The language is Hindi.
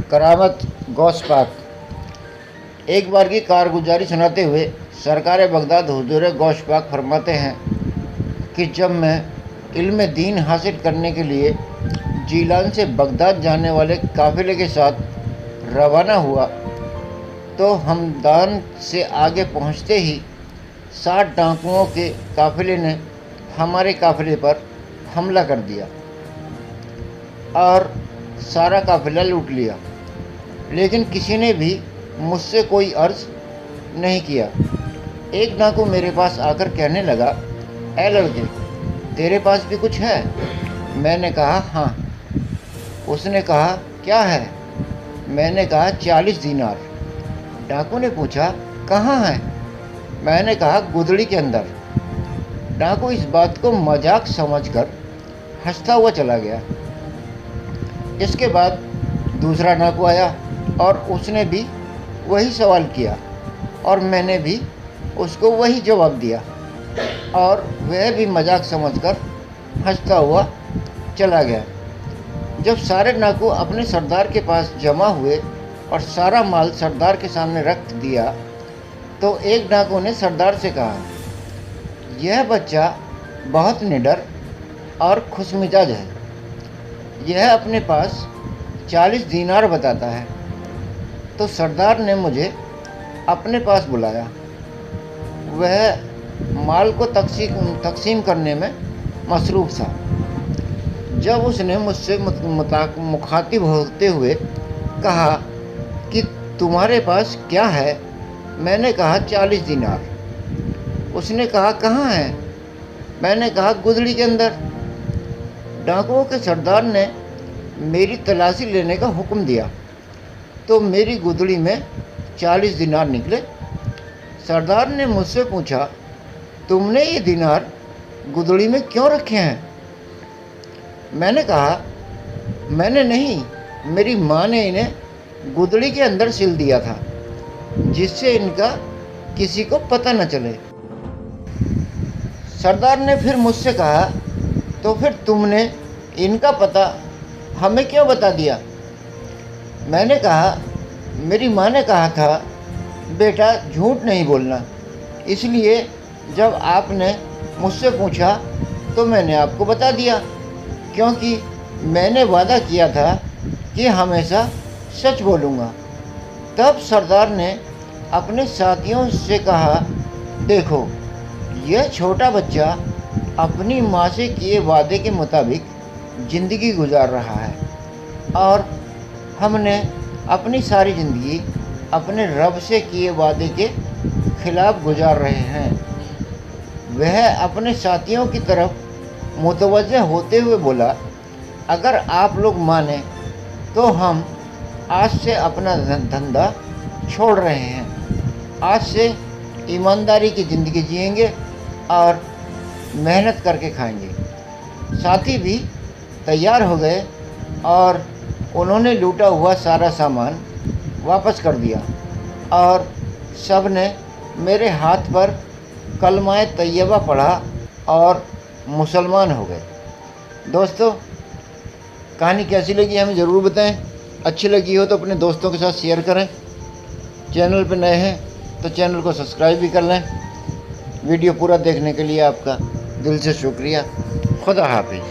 करामत गौस पाक। एक बार की कारगुजारी सुनाते हुए सरकार बगदाद हुजूर गौस पाक फरमाते हैं कि जब मैं इल्म दीन हासिल करने के लिए जीलान से बगदाद जाने वाले काफ़िले के साथ रवाना हुआ तो हमदान से आगे पहुंचते ही 60 डाकुओं के काफ़िले ने हमारे काफ़िले पर हमला कर दिया और सारा काफ़िला लूट लिया। लेकिन किसी ने भी मुझसे कोई अर्ज़ नहीं किया। एक डाकू मेरे पास आकर कहने लगा, ऐ लड़के, तेरे पास भी कुछ है? मैंने कहा, हाँ। उसने कहा, क्या है? मैंने कहा, 40 दीनार। डाकू ने पूछा, कहाँ है? मैंने कहा, गुदड़ी के अंदर। डाकू इस बात को मजाक समझकर हंसता हुआ चला गया। इसके बाद दूसरा डाकू आया और उसने भी वही सवाल किया और मैंने भी उसको वही जवाब दिया और वह भी मजाक समझकर हंसता हुआ चला गया। जब सारे डाकू अपने सरदार के पास जमा हुए और सारा माल सरदार के सामने रख दिया तो एक डाकू ने सरदार से कहा, यह बच्चा बहुत निडर और खुशमिजाज है। यह अपने पास 40 दीनार बताता है। तो सरदार ने मुझे अपने पास बुलाया। वह माल को तकसीम करने में मसरूफ़ था। जब उसने मुझसे मुखातिब होते हुए कहा कि तुम्हारे पास क्या है, मैंने कहा 40 दीनार। उसने कहा, कहाँ है? मैंने कहा, गुदड़ी के अंदर। डाकुओं के सरदार ने मेरी तलाशी लेने का हुक्म दिया तो मेरी गुदड़ी में 40 दीनार निकले। सरदार ने मुझसे पूछा, तुमने ये दीनार गुदड़ी में क्यों रखे हैं? मैंने कहा, मैंने नहीं, मेरी माँ ने इन्हें गुदड़ी के अंदर सिल दिया था जिससे इनका किसी को पता न चले। सरदार ने फिर मुझसे कहा, तो फिर तुमने इनका पता हमें क्यों बता दिया? मैंने कहा, मेरी माँ ने कहा था बेटा झूठ नहीं बोलना, इसलिए जब आपने मुझसे पूछा तो मैंने आपको बता दिया, क्योंकि मैंने वादा किया था कि हमेशा सच बोलूँगा। तब सरदार ने अपने साथियों से कहा, देखो, यह छोटा बच्चा अपनी माँ से किए वादे के मुताबिक ज़िंदगी गुजार रहा है और हमने अपनी सारी ज़िंदगी अपने रब से किए वादे के ख़िलाफ़ गुजार रहे हैं। वह अपने साथियों की तरफ मुतवज्जह होते हुए बोला, अगर आप लोग माने तो हम आज से अपना धंधा छोड़ रहे हैं। आज से ईमानदारी की ज़िंदगी जिएंगे और मेहनत करके खाएंगे। साथी भी तैयार हो गए और उन्होंने लूटा हुआ सारा सामान वापस कर दिया और सब ने मेरे हाथ पर कलमाए तैयबा पढ़ा और मुसलमान हो गए। दोस्तों, कहानी कैसी लगी हमें ज़रूर बताएं। अच्छी लगी हो तो अपने दोस्तों के साथ शेयर करें। चैनल पर नए हैं तो चैनल को सब्सक्राइब भी कर लें। वीडियो पूरा देखने के लिए आपका दिल से शुक्रिया। खुदा हाफिज़।